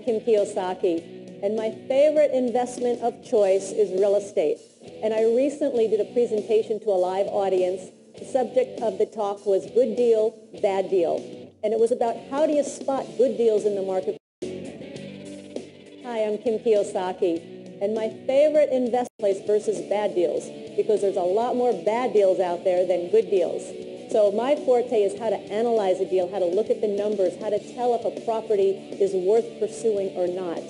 Kim Kiyosaki, and my favorite investment of choice is real estate. And I recently did a presentation to a live audience. The subject of the talk was good deal, bad deal. And it was about how do you spot good deals in the market. Hi, I'm Kim Kiyosaki, and my favorite investment place versus bad deals, because there's a lot more bad deals out there than good deals. So my forte is how to analyze a deal, how to look at the numbers, how to tell if a property is worth pursuing or not.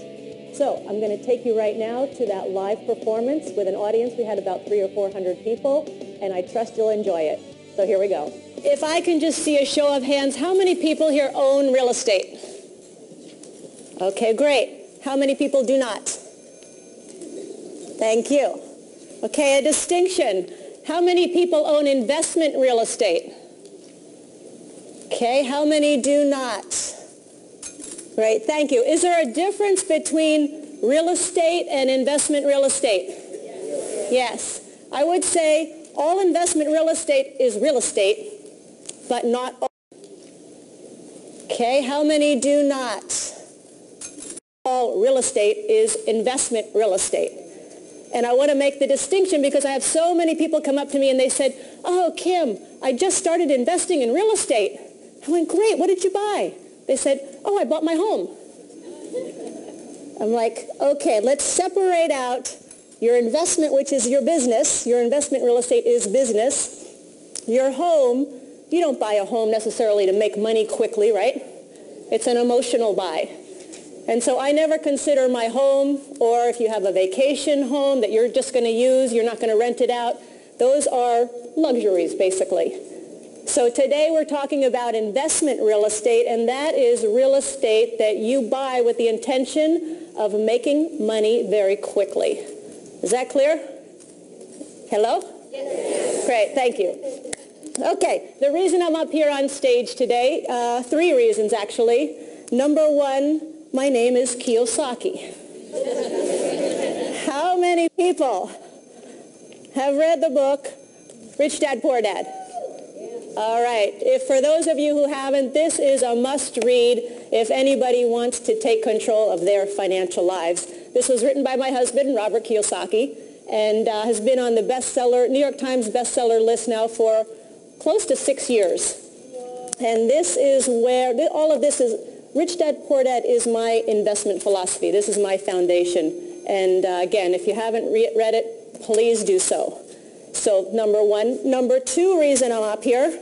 So I'm going to take you right now to that live performance with an audience. We had about 300 or 400 people, and I trust you'll enjoy it. So here we go. If I can just see a show of hands, how many people here own real estate? Okay, great. How many people do not? Thank you. Okay, a distinction. How many people own investment real estate? Okay, how many do not? Great, thank you. Is there a difference between real estate and investment real estate? Yes. I would say all investment real estate is real estate, but not all. Okay, how many do not? All real estate is investment real estate. And I want to make the distinction because I have so many people come up to me and they said, oh, Kim, I just started investing in real estate. I went, great, what did you buy? They said, oh, I bought my home. I'm like, okay, let's separate out your investment, which is your business. Your investment real estate is business. Your home, you don't buy a home necessarily to make money quickly, right? It's an emotional buy. And so I never consider my home, or if you have a vacation home that you're just going to use, you're not going to rent it out, those are luxuries, basically. So today we're talking about investment real estate, and that is real estate that you buy with the intention of making money very quickly. Is that clear? Hello? Yes. Great, thank you. Okay, the reason I'm up here on stage today, 3 reasons actually. Number 1, my name is Kiyosaki. How many people have read the book Rich Dad, Poor Dad? All right. If for those of you who haven't, this is a must-read if anybody wants to take control of their financial lives. This was written by my husband, Robert Kiyosaki, and has been on the bestseller, New York Times bestseller list now for close to 6 years. And this is where, all of this is, Rich Dad, Poor Dad is my investment philosophy. This is my foundation. And again, if you haven't read it, please do so. So number 1. Number 2 reason I'm up here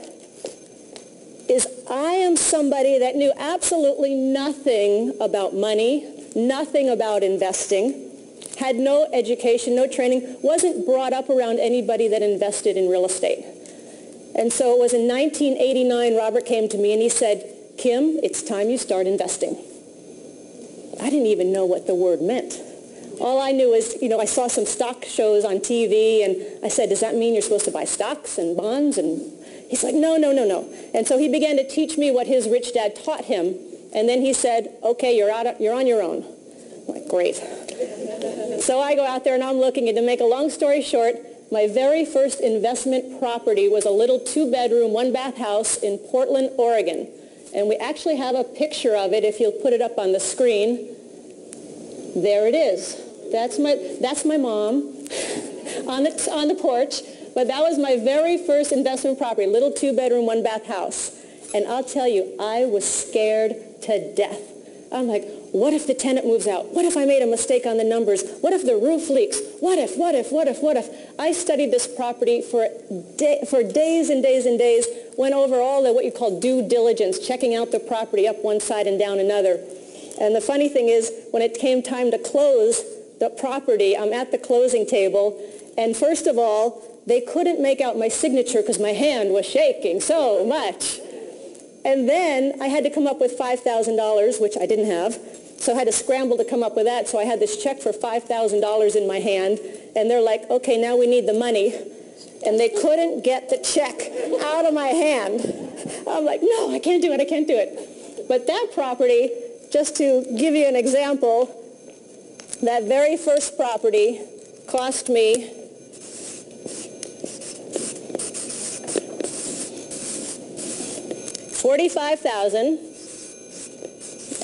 is I am somebody that knew absolutely nothing about money, nothing about investing, had no education, no training, wasn't brought up around anybody that invested in real estate. And so it was in 1989, Robert came to me and he said, Kim, it's time you start investing. I didn't even know what the word meant. All I knew is, I saw some stock shows on TV, and I said, does that mean you're supposed to buy stocks and bonds? And he's like, no. And so he began to teach me what his rich dad taught him, and then he said, okay, you're on your own. I'm like, great. So I go out there and I'm looking, and to make a long story short, my very first investment property was a little 2-bedroom, 1-bath house in Portland, Oregon. And we actually have a picture of it if you'll put it up on the screen. There it is. That's my mom on the porch. But that was my very first investment property, little 2-bedroom, 1-bath house. And I'll tell you, I was scared to death. I'm like, what if the tenant moves out? What if I made a mistake on the numbers? What if the roof leaks? What if? I studied this property for days and days and days, went over all the what you call due diligence, checking out the property up one side and down another. And the funny thing is, when it came time to close the property, I'm at the closing table, and first of all, they couldn't make out my signature because my hand was shaking so much. And then I had to come up with $5,000, which I didn't have. So I had to scramble to come up with that. So I had this check for $5,000 in my hand. And they're like, okay, now we need the money. And they couldn't get the check out of my hand. I'm like, no, I can't do it. But that property, just to give you an example, that very first property cost me $45,000,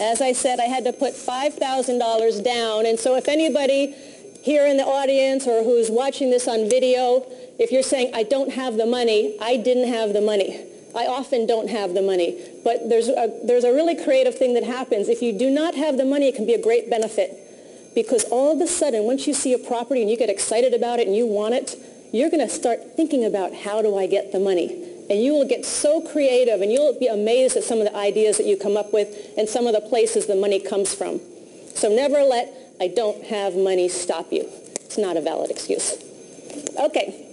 As I said, I had to put $5,000 down. And so if anybody here in the audience or who's watching this on video, if you're saying, I don't have the money, I didn't have the money. I often don't have the money. But there's a really creative thing that happens. If you do not have the money, it can be a great benefit. Because all of a sudden, once you see a property and you get excited about it and you want it, you're going to start thinking about, how do I get the money? And you will get so creative, and you'll be amazed at some of the ideas that you come up with and some of the places the money comes from. So never let I don't have money stop you. It's not a valid excuse. Okay,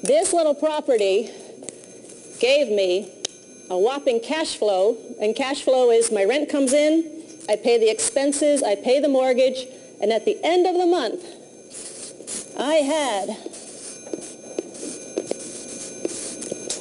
this little property gave me a whopping cash flow, and cash flow is my rent comes in, I pay the expenses, I pay the mortgage, and at the end of the month, I had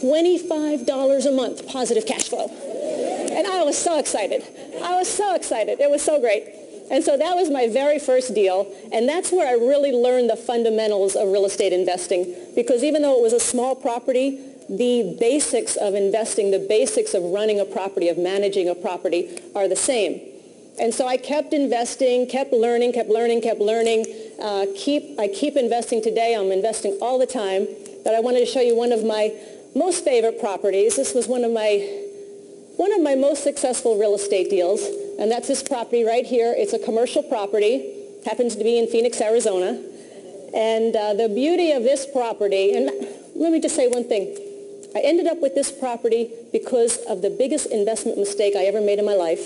$25 a month positive cash flow. And I was so excited. I was so excited. It was so great. And so that was my very first deal, and that's where I really learned the fundamentals of real estate investing, because even though it was a small property, the basics of investing, the basics of running a property, of managing a property are the same. And so I kept investing, kept learning. I keep investing today. I'm investing all the time. But I wanted to show you one of my most favorite properties. This was one of my most successful real estate deals, and that's this property right here. It's a commercial property, happens to be in Phoenix, Arizona. And the beauty of this property, and let me just say one thing. I ended up with this property because of the biggest investment mistake I ever made in my life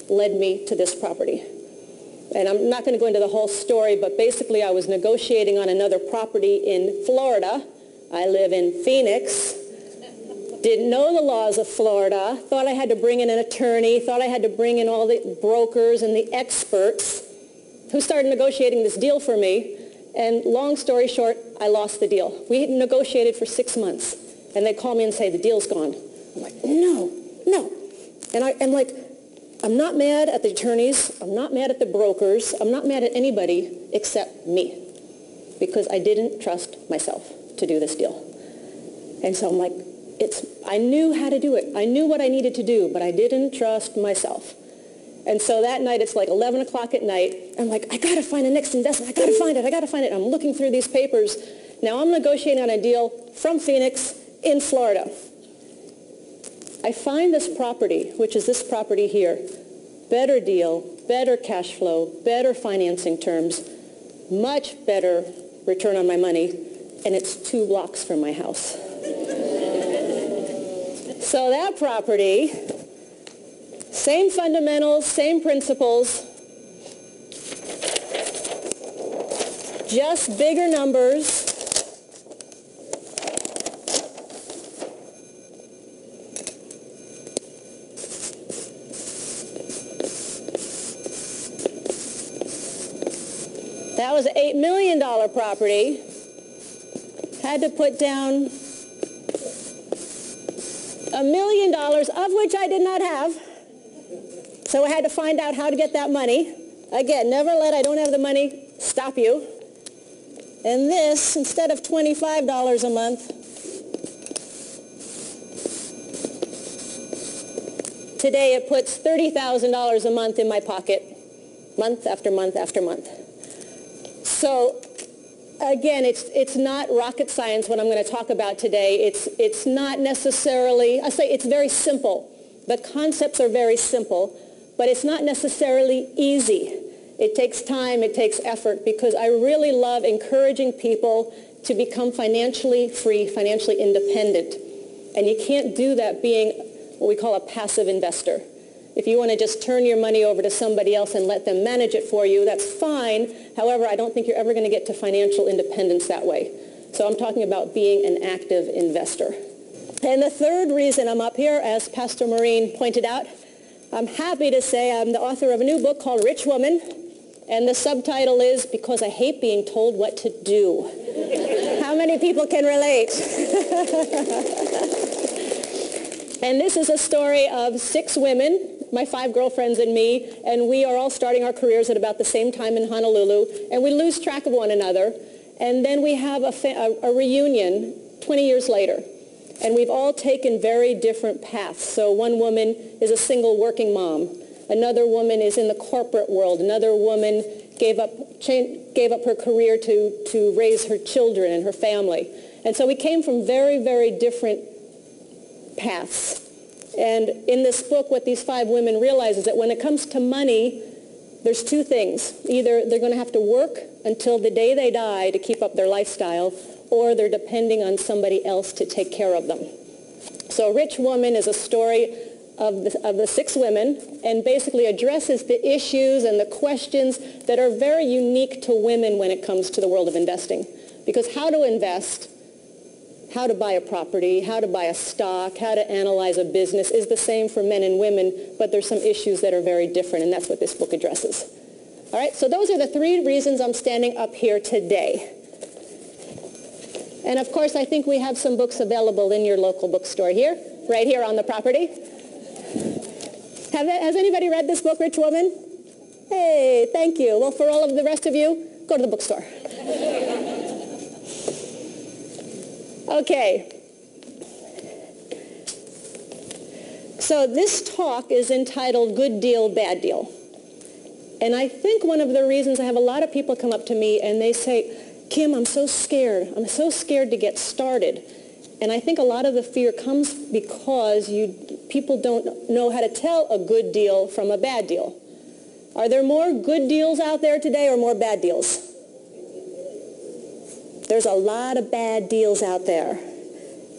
led me to this property. And I'm not going to go into the whole story, but basically I was negotiating on another property in Florida. I live in Phoenix. Didn't know the laws of Florida, thought I had to bring in an attorney, thought I had to bring in all the brokers and the experts who started negotiating this deal for me. And long story short, I lost the deal. We had negotiated for 6 months, and they call me and say, the deal's gone. I'm like, no. And I'm like, I'm not mad at the attorneys, I'm not mad at the brokers, I'm not mad at anybody except me, because I didn't trust myself to do this deal. And so I'm like, I knew how to do it. I knew what I needed to do, but I didn't trust myself. And so that night, it's like 11 o'clock at night. I'm like, I got to find the next investment. I got to find it. I'm looking through these papers. Now I'm negotiating on a deal from Phoenix in Florida. I find this property, which is this property here. Better deal, better cash flow, better financing terms, much better return on my money, and it's 2 blocks from my house. So that property, same fundamentals, same principles, just bigger numbers. That was an $8 million property. Had to put down $1 million, of which I did not have. So I had to find out how to get that money. Again, never let I don't have the money stop you. And this, instead of $25 a month, today it puts $30,000 a month in my pocket, month after month after month. So again, it's not rocket science what I'm going to talk about today. It's not necessarily, I say it's very simple. The concepts are very simple, but it's not necessarily easy. It takes time, it takes effort, because I really love encouraging people to become financially free, financially independent. And you can't do that being what we call a passive investor. If you want to just turn your money over to somebody else and let them manage it for you, that's fine. However, I don't think you're ever going to get to financial independence that way. So I'm talking about being an active investor. And the third reason I'm up here, as Pastor Maureen pointed out, I'm happy to say I'm the author of a new book called Rich Woman. And the subtitle is Because I Hate Being Told What to Do. How many people can relate? And this is a story of 6 women, my 5 girlfriends and me, and we are all starting our careers at about the same time in Honolulu, and we lose track of one another, and then we have a reunion 20 years later, and we've all taken very different paths. So one woman is a single working mom. Another woman is in the corporate world. Another woman gave up her career to raise her children and her family. And so we came from very, very different paths. And in this book, what these 5 women realize is that when it comes to money, there's 2 things. Either they're going to have to work until the day they die to keep up their lifestyle, or they're depending on somebody else to take care of them. So Rich Woman is a story of the 6 women, and basically addresses the issues and the questions that are very unique to women when it comes to the world of investing. Because how to invest, how to buy a property, how to buy a stock, how to analyze a business is the same for men and women, but there's some issues that are very different, and that's what this book addresses. All right, so those are the 3 reasons I'm standing up here today. And of course, I think we have some books available in your local bookstore here, right here on the property. Has anybody read this book, Rich Woman? Hey, thank you. Well, for all of the rest of you, go to the bookstore. Okay. So this talk is entitled Good Deal, Bad Deal. And I think one of the reasons I have a lot of people come up to me and they say, Kim, I'm so scared. I'm so scared to get started. And I think a lot of the fear comes because people don't know how to tell a good deal from a bad deal. Are there more good deals out there today or more bad deals? There's a lot of bad deals out there.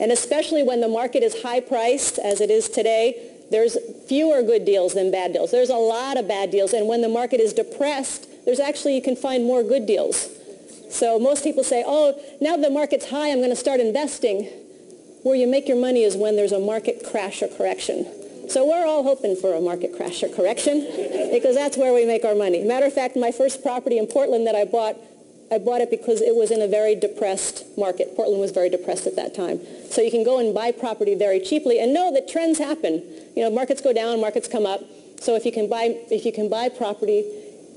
And especially when the market is high priced, as it is today, there's fewer good deals than bad deals. There's a lot of bad deals. And when the market is depressed, you can find more good deals. So most people say, oh, now the market's high, I'm going to start investing. Where you make your money is when there's a market crash or correction. So we're all hoping for a market crash or correction because that's where we make our money. Matter of fact, my first property in Portland that I bought it because it was in a very depressed market. Portland was very depressed at that time. So you can go and buy property very cheaply and know that trends happen. You know, markets go down, markets come up. So if you can buy property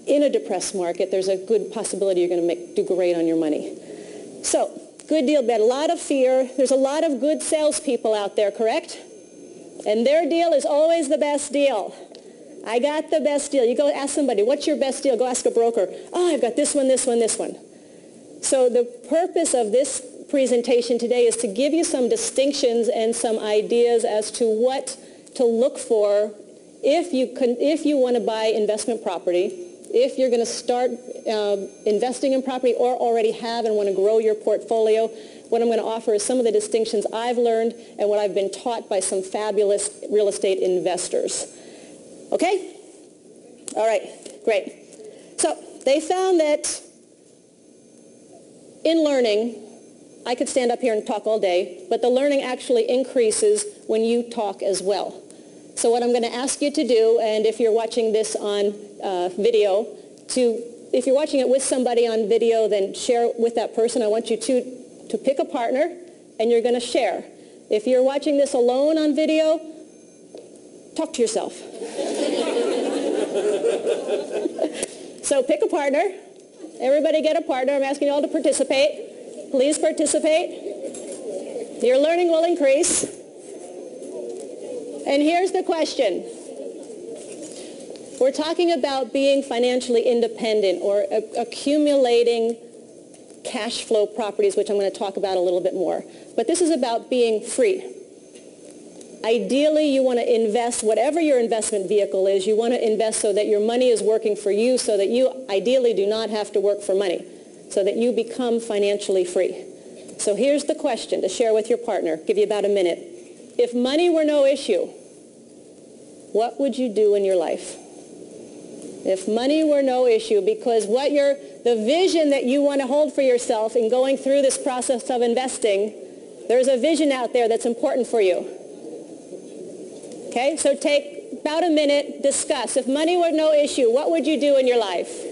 in a depressed market, there's a good possibility you're going to do great on your money. So, good deal, bad. A lot of fear. There's a lot of good salespeople out there, correct? And their deal is always the best deal. I got the best deal. You go ask somebody, what's your best deal? Go ask a broker. Oh, I've got this one, this one, this one. So the purpose of this presentation today is to give you some distinctions and some ideas as to what to look for if you want to buy investment property, if you're going to start investing in property or already have and want to grow your portfolio. What I'm going to offer is some of the distinctions I've learned and what I've been taught by some fabulous real estate investors. Okay? All right, great. So they found that in learning, I could stand up here and talk all day, but the learning actually increases when you talk as well. So what I'm going to ask you to do, and if you're watching this on video, if you're watching it with somebody on video, then share with that person. I want you to pick a partner, and you're going to share. If you're watching this alone on video, talk to yourself. So pick a partner. Everybody get a partner. I'm asking you all to participate. Please participate. Your learning will increase. And here's the question. We're talking about being financially independent or accumulating cash flow properties, which I'm going to talk about a little bit more. But this is about being free. Ideally, you want to invest, whatever your investment vehicle is, you want to invest so that your money is working for you, so that you ideally do not have to work for money, so that you become financially free. So here's the question to share with your partner. Give you about a minute. If money were no issue, what would you do in your life? If money were no issue, because the vision that you want to hold for yourself in going through this process of investing, there's a vision out there that's important for you. Okay, so take about a minute, discuss. If money were no issue, what would you do in your life?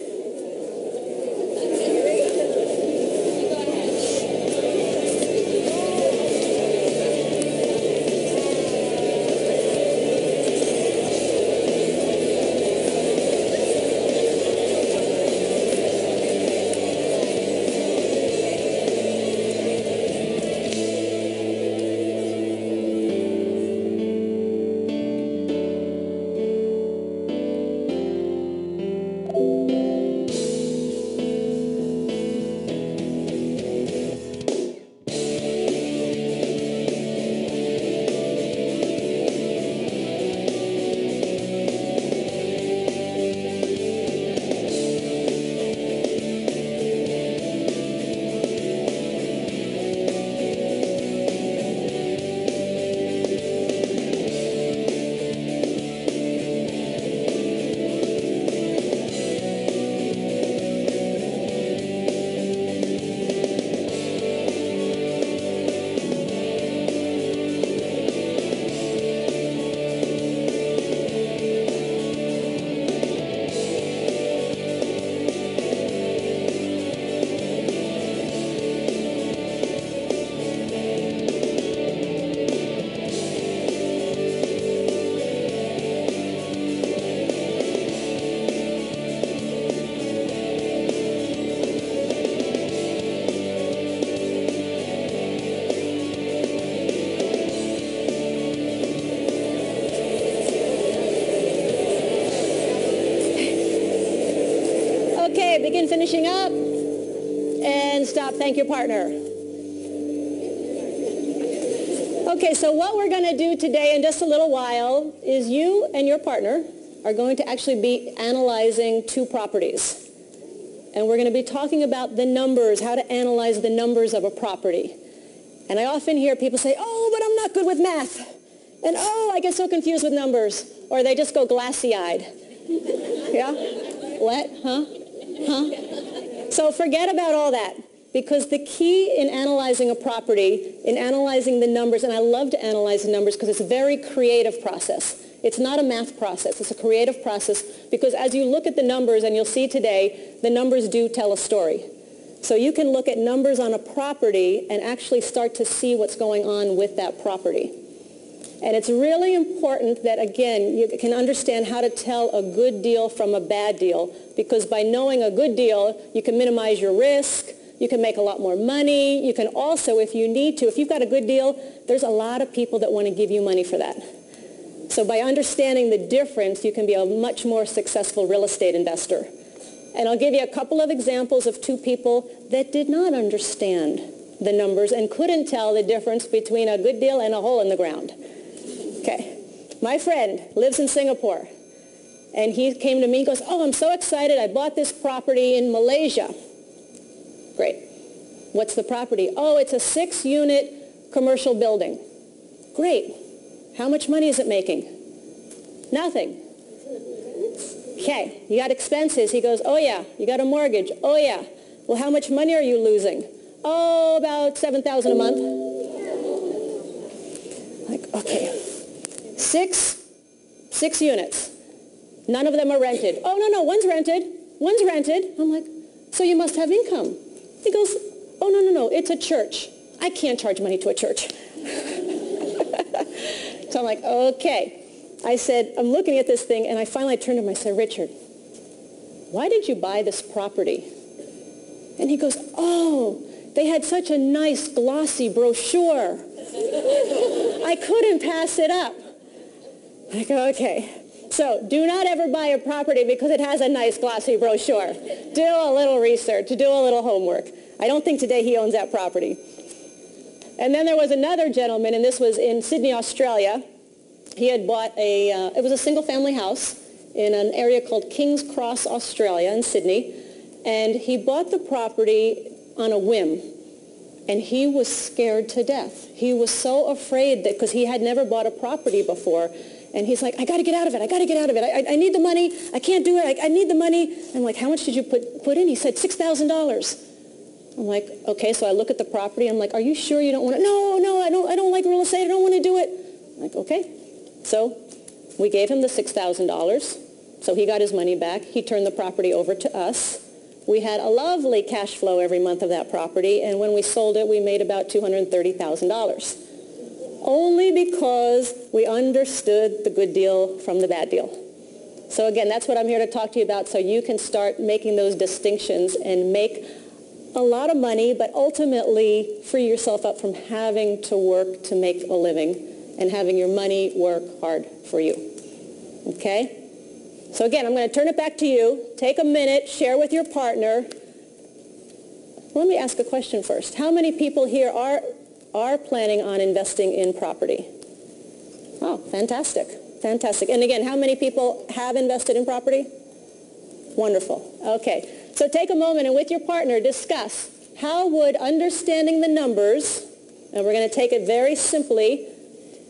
Thank your partner. Okay, so what we're going to do today in just a little while is you and your partner are going to actually be analyzing two properties. And we're going to be talking about the numbers, how to analyze the numbers of a property. And I often hear people say, oh, but I'm not good with math. And oh, I get so confused with numbers. Or they just go glassy-eyed. Yeah? What? Huh? Huh? So forget about all that. Because the key in analyzing a property, in analyzing the numbers, and I love to analyze the numbers because it's a very creative process. It's not a math process. It's a creative process because as you look at the numbers, and you'll see today, the numbers do tell a story. So you can look at numbers on a property and actually start to see what's going on with that property. And it's really important that, again, you can understand how to tell a good deal from a bad deal because by knowing a good deal, you can minimize your risk. You can make a lot more money. You can also, if you need to, if you've got a good deal, there's a lot of people that want to give you money for that. So by understanding the difference, you can be a much more successful real estate investor. And I'll give you a couple of examples of two people that did not understand the numbers and couldn't tell the difference between a good deal and a hole in the ground. Okay. My friend lives in Singapore. And he came to me and goes, oh, I'm so excited. I bought this property in Malaysia. Great. What's the property? Oh, it's a 6-unit commercial building. Great. How much money is it making? Nothing. Okay, you got expenses. He goes, oh yeah. You got a mortgage. Oh yeah. Well, how much money are you losing? Oh, about $7,000 a month. Like, okay. Six units. None of them are rented. Oh, no, one's rented. One's rented. I'm like, so you must have income. He goes, oh, no, it's a church. I can't charge money to a church. So I'm like, okay. I said, I'm looking at this thing, and I finally turned to him. I said, Richard, why did you buy this property? And he goes, oh, they had such a nice glossy brochure. I couldn't pass it up. I go, okay. So do not ever buy a property because it has a nice glossy brochure. Do a little research. Do a little homework. I don't think today he owns that property. And then there was another gentleman, and this was in Sydney, Australia. He had bought it was a single-family house in an area called King's Cross, Australia, in Sydney. And he bought the property on a whim. And he was scared to death. He was so afraid that, because he had never bought a property before. And he's like, I got to get out of it. I got to get out of it. I need the money. I can't do it. I need the money. I'm like, how much did you put in? He said, $6,000. I'm like, okay. So I look at the property. I'm like, are you sure you don't want to? No, I don't like real estate. I don't want to do it. I'm like, okay. So we gave him the $6,000. So he got his money back. He turned the property over to us. We had a lovely cash flow every month of that property. And when we sold it, we made about $230,000. Only because we understood the good deal from the bad deal. So again, that's what I'm here to talk to you about, so you can start making those distinctions and make a lot of money, but ultimately free yourself up from having to work to make a living and having your money work hard for you. Okay? So again, I'm going to turn it back to you. Take a minute, share with your partner. Let me ask a question first. How many people here are planning on investing in property? Oh, fantastic. Fantastic. And again, how many people have invested in property? Wonderful. Okay. So take a moment and with your partner discuss how would understanding the numbers, and we're going to take it very simply,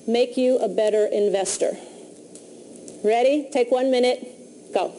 make you a better investor. Ready? Take 1 minute. Go.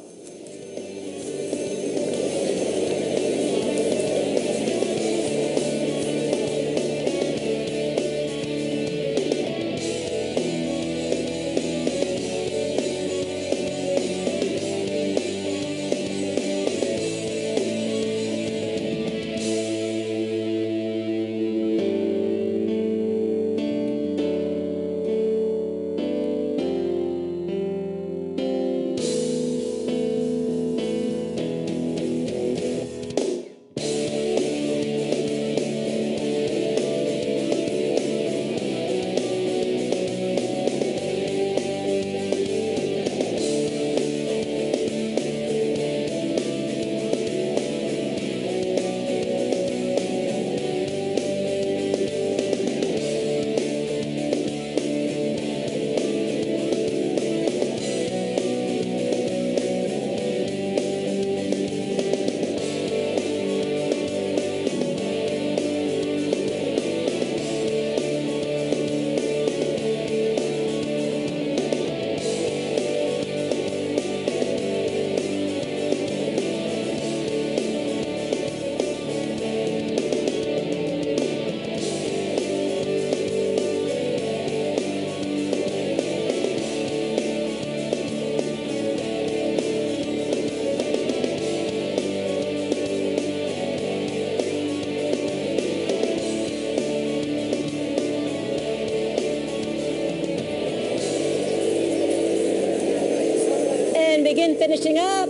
finishing up.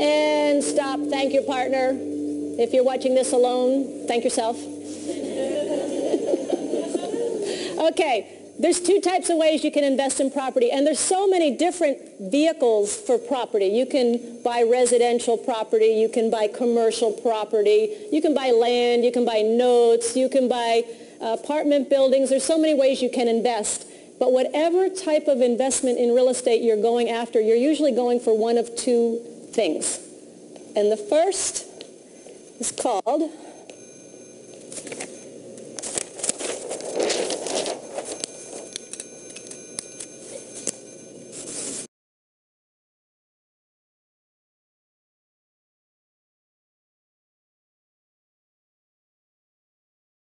And stop. Thank your partner. If you're watching this alone, thank yourself. Okay, there's two types of ways you can invest in property, and there's so many different vehicles for property. You can buy residential property, you can buy commercial property, you can buy land, you can buy notes, you can buy apartment buildings. There's so many ways you can invest. But whatever type of investment in real estate you're going after, you're usually going for one of two things. And the first is called